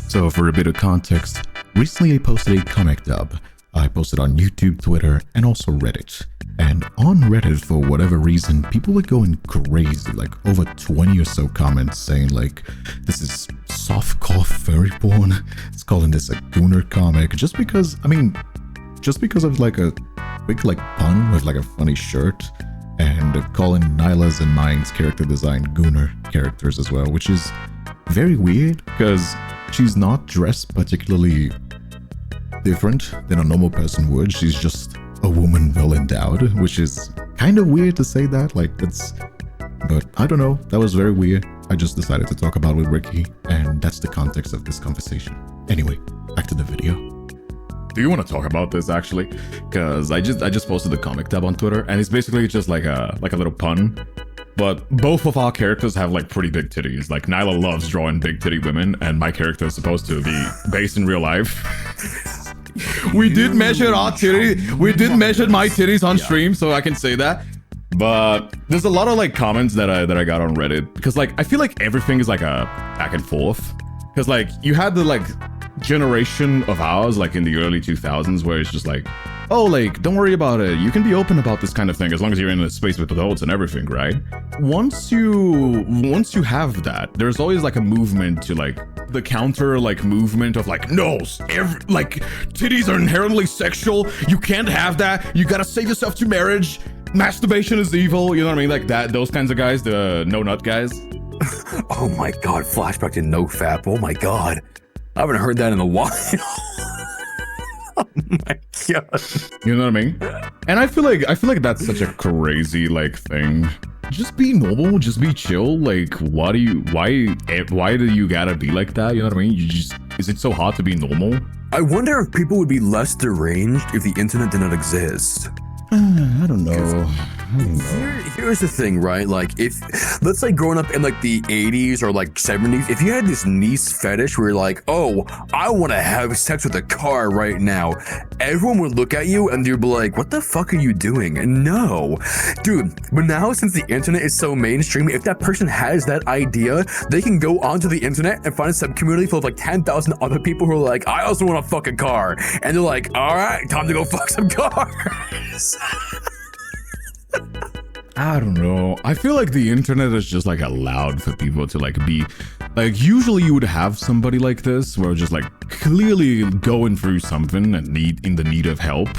So for a bit of context, recently I posted a comic dub. I posted on YouTube, Twitter, and also Reddit. And on Reddit, for whatever reason, people were going crazy, like over 20 or so comments saying like, this is softcore furry porn. It's calling this a gooner comic just because of like a quick like pun with like a funny shirt, and calling Nyla's and mine's character design gooner characters as well, which is very weird because she's not dressed particularly different than a normal person would. She's just a woman well endowed, which is kind of weird to say that, like but I don't know, that was very weird. I just decided to talk about it with Ricky, and that's the context of this conversation. Anyway, back to the video. Do you want to talk about this actually? Because I just posted the comic tab on Twitter, and it's basically just like a little pun. But both of our characters have like pretty big titties. Like Nyla loves drawing big titty women, and my character is supposed to be based in real life. We did measure our titty. We did measure my titties on stream, so I can say that. But there's a lot of like comments that I got on Reddit, because like I feel like everything is like a back and forth. Because like you had the like generation of ours like in the early 2000s where it's just like, oh, like don't worry about it, you can be open about this kind of thing as long as you're in a space with adults and everything, right? Once you have that, there's always like a movement to like the counter like movement of like, no, like titties are inherently sexual, you can't have that, you gotta save yourself to marriage, masturbation is evil, you know what I mean? Like that, those kinds of guys, the no nut guys. Oh my god, flashback to no fap. Oh my god, I haven't heard that in a while. Oh my god. You know what I mean? And I feel like that's such a crazy like thing. Just be normal, just be chill. Like why do you gotta be like that? You know what I mean? Is it so hard to be normal? I wonder if people would be less deranged if the internet did not exist. I don't know. Here's the thing, right? Like, if let's say growing up in like the 80s or like 70s, if you had this niche fetish where you're like, oh, I want to have sex with a car right now, everyone would look at you and you'd be like, what the fuck are you doing? And no, dude. But now, since the internet is so mainstream, if that person has that idea, they can go onto the internet and find a sub-community full of like 10,000 other people who are like, I also want to fuck a car, and they're like, all right, time to go fuck some cars. I don't know. I feel like the internet is just like allowed for people to like be like, usually you would have somebody like this where just like clearly going through something and in the need of help,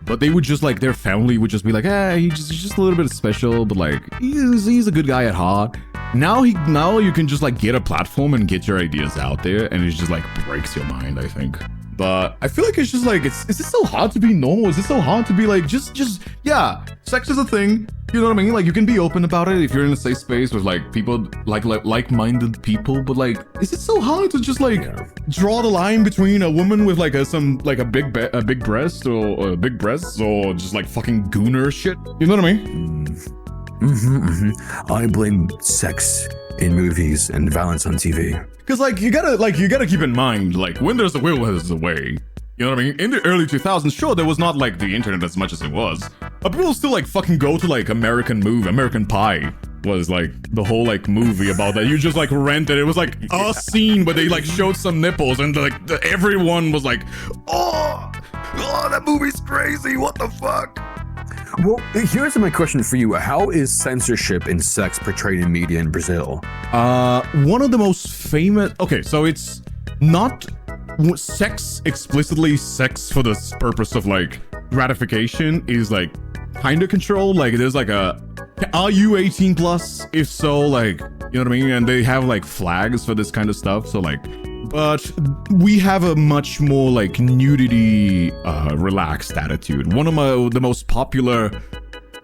but they would just like, their family would just be like, he's just a little bit special, but like he's a good guy at heart. Now you can just like get a platform and get your ideas out there, and it just like breaks your mind, I think. But I feel like it's just like, is it so hard to be normal? Is it so hard to be like, yeah, sex is a thing. You know what I mean? Like, you can be open about it if you're in a safe space with like people, like-minded people. But like, is it so hard to just like draw the line between a woman with like a big breast or big breasts, or just like fucking gooner shit? You know what I mean? I blame sex in movies and violence on TV. Because like you gotta keep in mind, like, when there's a will, there's a way. You know what I mean? In the early 2000s, sure, there was not like the internet as much as it was, but people still like fucking go to like American Pie was like the whole like movie about that. You just like rented. It was like a scene where they like showed some nipples, and like everyone was like, oh, that movie's crazy. What the fuck? Well, here's my question for you. How is censorship in sex portrayed in media in Brazil? One of the most famous... Okay, so it's not sex, explicitly sex for the purpose of like gratification, is like kind of controlled. Like there's like are you 18 plus? If so, like, you know what I mean? And they have like flags for this kind of stuff. So like, but we have a much more like nudity relaxed attitude. One of the most popular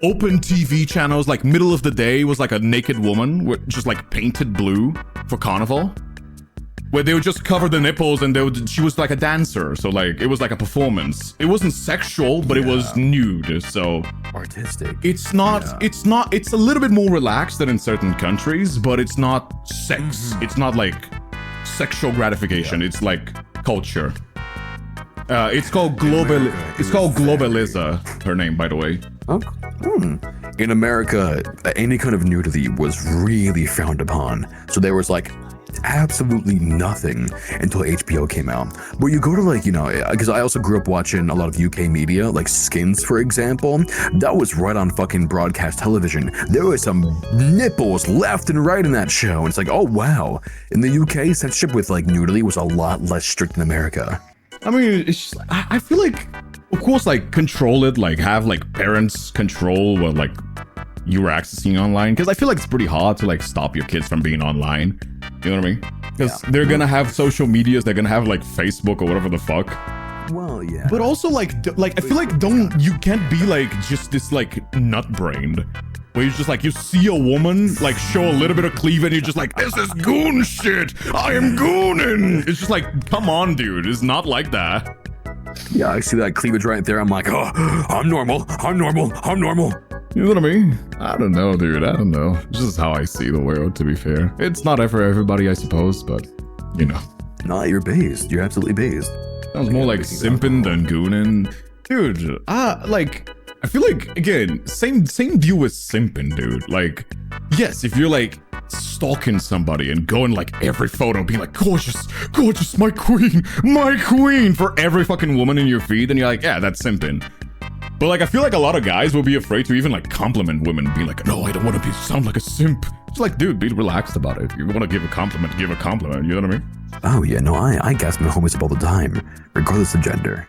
open TV channels, like middle of the day, was like a naked woman with just like painted blue for Carnival, where they would just cover the nipples, and she was like a dancer, so like it was like a performance. It wasn't sexual, but it was nude, so artistic. It's a little bit more relaxed than in certain countries, but it's not sex. It's not like sexual gratification. It's like culture. It's called Globaliza, her name, by the way. In America, any kind of nudity was really frowned upon. So there was like absolutely nothing until HBO came out. But you go to like, you know, because I also grew up watching a lot of UK media, like Skins, for example. That was right on fucking broadcast television. There was some nipples left and right in that show. And it's like, oh wow. In the UK, censorship with like nudity was a lot less strict than America. I mean, it's just, I feel like, of course, like control it, like have like parents control what like you were accessing online, because I feel like it's pretty hard to like stop your kids from being online. You know what I mean? Because they're gonna have social medias, they're gonna have like Facebook or whatever the fuck. Well, yeah. But also like I feel like you can't be like just this like nut-brained, where you just like, you see a woman like show a little bit of cleavage and you're just like, this is goon shit, I am gooning. It's just like, come on, dude, it's not like that. Yeah, I see that cleavage right there. I'm like, oh, I'm normal. You know what I mean? I don't know, dude. I don't know. This is how I see the world, to be fair. It's not for everybody, I suppose, but, you know. Nah, you're based. You're absolutely based. Sounds more like simping than gooning. Dude, like, I feel like, again, same view with simping, dude. Like, yes, if you're like stalking somebody and going like every photo, being like, gorgeous, gorgeous, my queen, for every fucking woman in your feed, then you're like, yeah, that's simping. But like, I feel like a lot of guys will be afraid to even like compliment women, being like, no, I don't want to sound like a simp. It's like, dude, be relaxed about it. If you want to give a compliment, give a compliment. You know what I mean? Oh yeah, no, I gas my homies up all the time, regardless of gender.